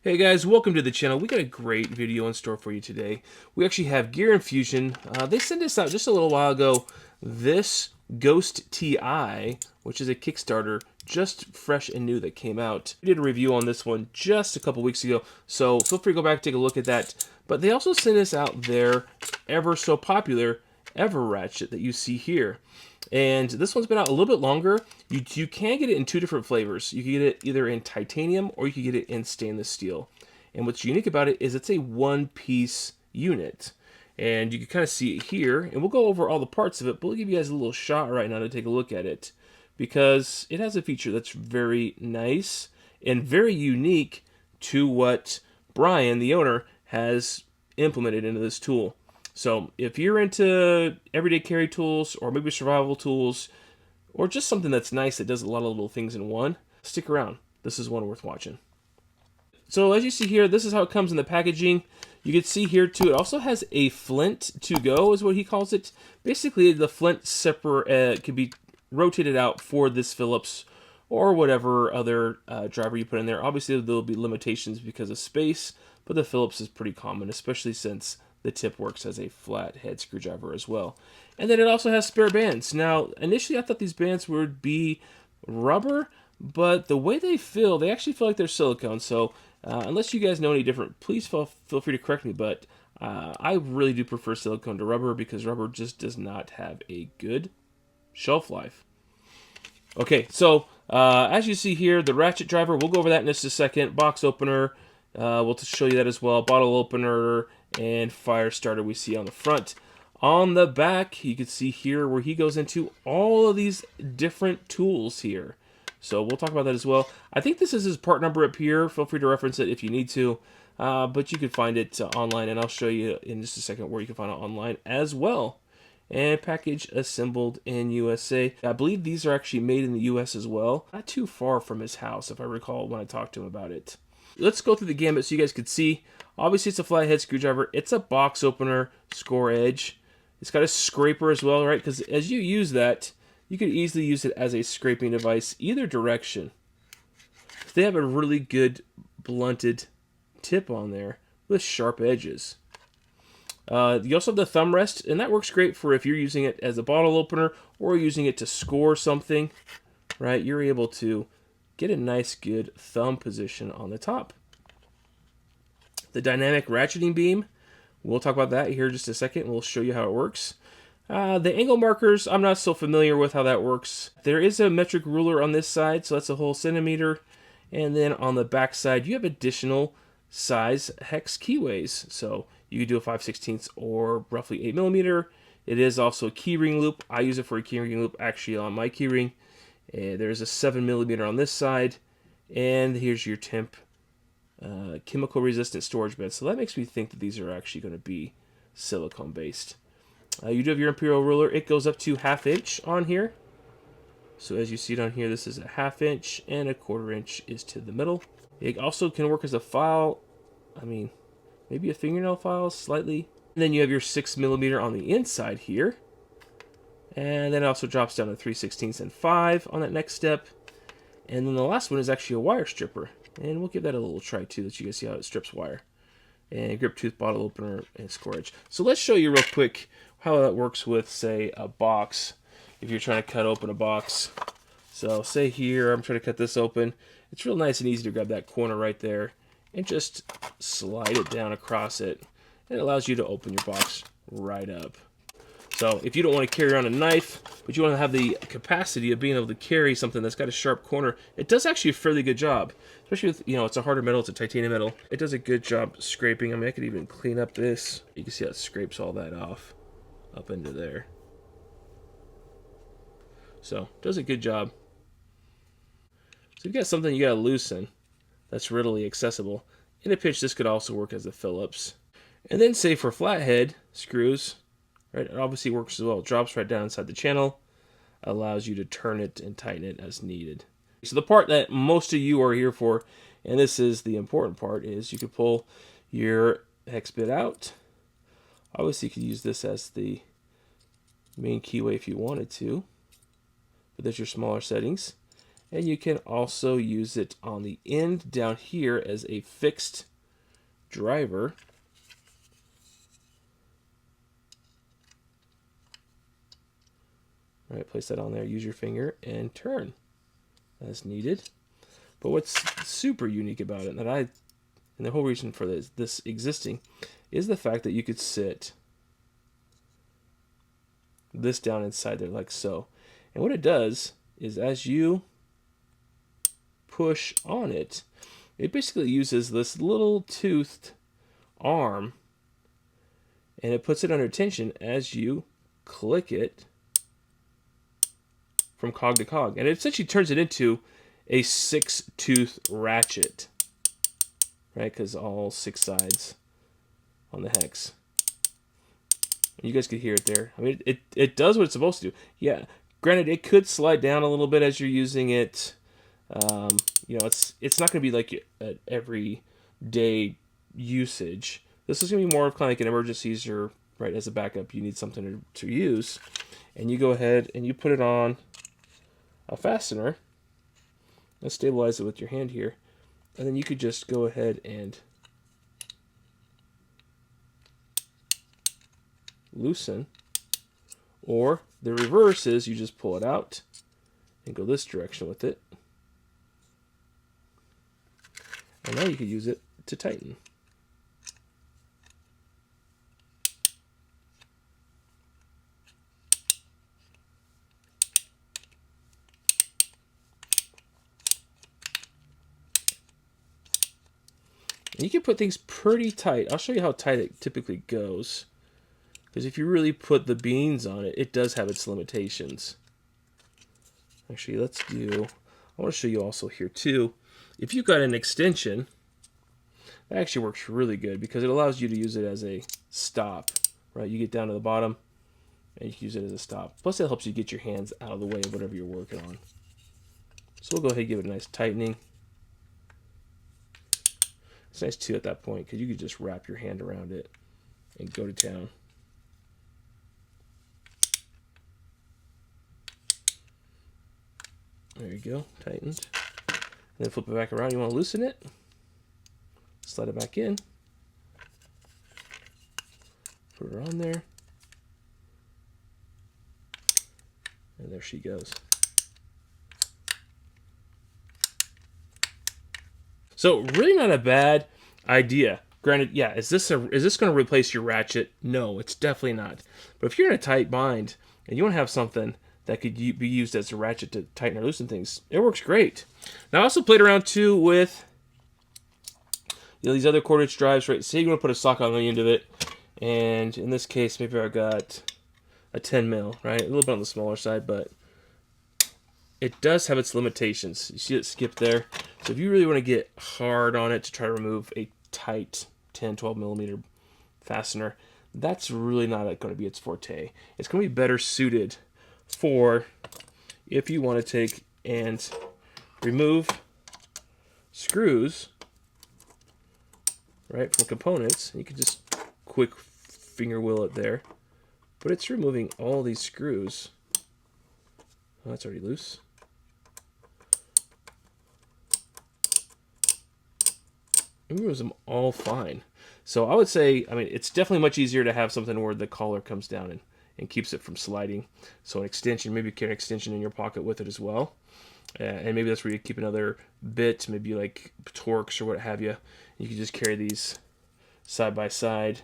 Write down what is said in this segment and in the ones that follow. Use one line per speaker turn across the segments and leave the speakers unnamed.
Hey guys, welcome to the channel. We got a great video in store for you today. We actually have Gear Infusion. They sent us out just a little while ago this Ghost TI, which is a Kickstarter, just fresh and new that came out. We did a review on this one just a couple weeks ago, so feel free to go back and take a look at that. But they also sent us out their ever so popular EverRatchet that you see here. And this one's been out a little bit longer. You can get it in two different flavors. You can get it either in titanium or you can get it in stainless steel. And what's unique about it is it's a one-piece unit. And you can kind of see it here. And we'll go over all the parts of it, but we'll give you guys a little shot right now to take a look at it. Because it has a feature that's very nice and very unique to what Brian, the owner, has implemented into this tool. So if you're into everyday carry tools or maybe survival tools or just something that's nice that does a lot of little things in one, stick around. This is one worth watching. So as you see here, this is how it comes in the packaging. You can see here too, it also has a flint to go is what he calls it. Basically the flint separate can be rotated out for this Phillips or whatever other driver you put in there. Obviously there'll be limitations because of space, but the Phillips is pretty common, especially since the tip works as a flat head screwdriver as well. And then it also has spare bands. Now, initially I thought these bands would be rubber, but the way they feel, they actually feel like they're silicone. So unless you guys know any different, please feel free to correct me, but I really do prefer silicone to rubber because rubber just does not have a good shelf life. Okay, so as you see here, the ratchet driver, we'll go over that in just a second. Box opener, we'll show you that as well. Bottle opener and fire starter we see on the front. On the back, you can see here where he goes into all of these different tools here. So we'll talk about that as well. I think this is his part number up here. Feel free to reference it if you need to. But you can find it online, and I'll show you in just a second where you can find it online as well. And package assembled in USA. I believe these are actually made in the US as well. Not too far from his house, if I recall when I talked to him about it. Let's go through the gamut so you guys could see. Obviously, it's a flathead screwdriver. It's a box opener, score edge. It's got a scraper as well, right? Because as you use that, you could easily use it as a scraping device either direction. They have a really good blunted tip on there with sharp edges. You also have the thumb rest, and that works great for if you're using it as a bottle opener or using it to score something, right? You're able to get a nice, good thumb position on the top. The dynamic ratcheting beam, we'll talk about that here in just a second, and we'll show you how it works. The angle markers, I'm not so familiar with how that works. There is a metric ruler on this side, so that's a whole centimeter. And then on the back side, you have additional size hex keyways. So you could do a 5/16 or roughly 8mm. It is also a keyring loop. I use it for a keyring loop actually on my keyring. There's a 7mm on this side. And here's your temp chemical resistant storage bed. So that makes me think that these are actually going to be silicone based. You do have your imperial ruler. It goes up to 1/2 inch on here. So as you see it on here, this is a 1/2 inch and a 1/4 inch is to the middle. It also can work as a file. I mean, maybe a fingernail file slightly. And then you have your 6mm on the inside here. And then it also drops down to 3/16 and 5 on that next step. And then the last one is actually a wire stripper. And we'll give that a little try too, so you can see how it strips wire. And grip tooth, bottle opener, and score edge. So let's show you real quick how that works with, say, a box. If you're trying to cut open a box. So say here, I'm trying to cut this open. It's real nice and easy to grab that corner right there and just slide it down across it. And it allows you to open your box right up. So if you don't want to carry around a knife, but you want to have the capacity of being able to carry something that's got a sharp corner, it does actually a fairly good job. Especially with, it's a harder metal, it's a titanium metal. It does a good job scraping. I mean, I could even clean up this. You can see how it scrapes all that off up into there. So, it does a good job. So you've got something you got to loosen that's readily accessible. In a pinch, this could also work as a Phillips. And then say for flathead screws, right, it obviously works as well. It drops right down inside the channel, allows you to turn it and tighten it as needed. So the part that most of you are here for, and this is the important part, is you can pull your hex bit out. Obviously you could use this as the main keyway if you wanted to, but there's your smaller settings. And you can also use it on the end down here as a fixed driver. All right, place that on there, use your finger, and turn as needed. But what's super unique about it, and the whole reason for this existing, is the fact that you could sit this down inside there like so. And what it does is as you push on it, it basically uses this little toothed arm and it puts it under tension as you click it from cog to cog. And it essentially turns it into a 6-tooth ratchet, right? Because all 6 sides on the hex. You guys could hear it there. I mean, it does what it's supposed to do. Yeah, granted, it could slide down a little bit as you're using it. You know, it's not going to be like an everyday usage. This is going to be more of kind of like an emergencies or right as a backup. You need something to use, and you go ahead and you put it on a fastener. Let's stabilize it with your hand here, and then you could just go ahead and loosen, or the reverse is you just pull it out and go this direction with it, and now you can use it to tighten. And you can put things pretty tight. I'll show you how tight it typically goes. Because if you really put the beans on it, it does have its limitations. Actually, let's do... I want to show you also here too. If you've got an extension, that actually works really good because it allows you to use it as a stop. Right? You get down to the bottom and you can use it as a stop. Plus, it helps you get your hands out of the way of whatever you're working on. So we'll go ahead and give it a nice tightening. It's nice too at that point because you could just wrap your hand around it and go to town. There you go, tightened. And then flip it back around. You want to loosen it. Slide it back in. Put her on there. And there she goes. So really not a bad idea. Granted, yeah, is this going to replace your ratchet? No, it's definitely not. But if you're in a tight bind and you want to have something that could be used as a ratchet to tighten or loosen things, it works great. Now I also played around too with these other cordage drives, right? Say you want to put a socket on the end of it, and in this case, maybe I got a 10 mil, right? A little bit on the smaller side, but it does have its limitations. You see it skip there. So if you really want to get hard on it to try to remove a tight 10, 12 millimeter fastener, that's really not going to be its forte. It's going to be better suited for if you want to take and remove screws, right, from components. You can just quick finger wheel it there. But it's removing all these screws. Oh, that's already loose. It removes them all fine. So I would say, I mean, it's definitely much easier to have something where the collar comes down and keeps it from sliding. So an extension, maybe you carry an extension in your pocket with it as well. And maybe that's where you keep another bit, maybe like Torx or what have you. You can just carry these side by side.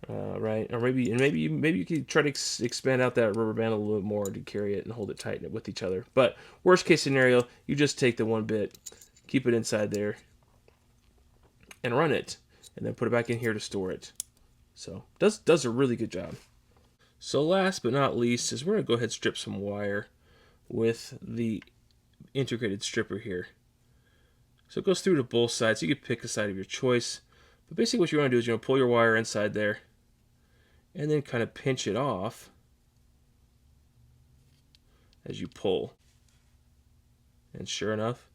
Right, or maybe you could try to expand out that rubber band a little bit more to carry it and hold it tight with each other. But worst case scenario, you just take the one bit, keep it inside there, and run it, and then put it back in here to store it. So does a really good job. So last but not least is we're gonna go ahead and strip some wire with the integrated stripper here. So it goes through to both sides. You can pick a side of your choice, but basically what you want to do is you're gonna pull your wire inside there, and then kind of pinch it off as you pull. And sure enough,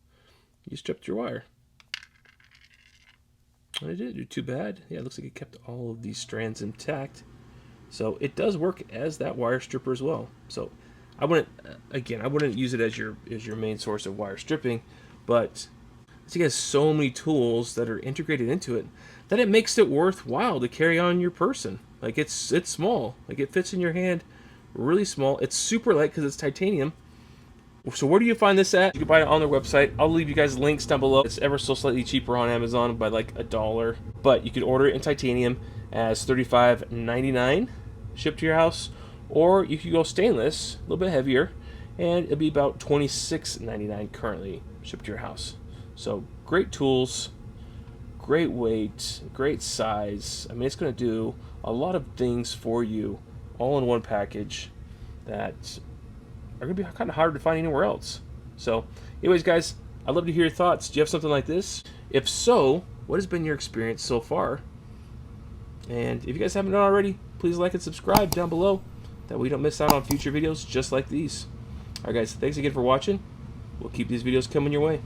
you stripped your wire. And it didn't do too bad. Yeah, it looks like it kept all of these strands intact. So it does work as that wire stripper as well. So I wouldn't, again, I wouldn't use it as your main source of wire stripping, but it has so many tools that are integrated into it that it makes it worthwhile to carry on your person. Like it's small, like it fits in your hand, really small. It's super light because it's titanium. So where do you find this at? You can buy it on their website. I'll leave you guys links down below. It's ever so slightly cheaper on Amazon by like $1, but you could order it in titanium as $35.99 shipped to your house, or you could go stainless, a little bit heavier, and it'll be about $26.99 currently shipped to your house. So great tools, great weight, great size. I mean, it's going to do a lot of things for you all in one package that are going to be kind of hard to find anywhere else. So anyways, guys, I'd love to hear your thoughts. Do you have something like this? If so, what has been your experience so far? And if you guys haven't done already, please like and subscribe down below. That way you don't miss out on future videos just like these. Alright guys, thanks again for watching. We'll keep these videos coming your way.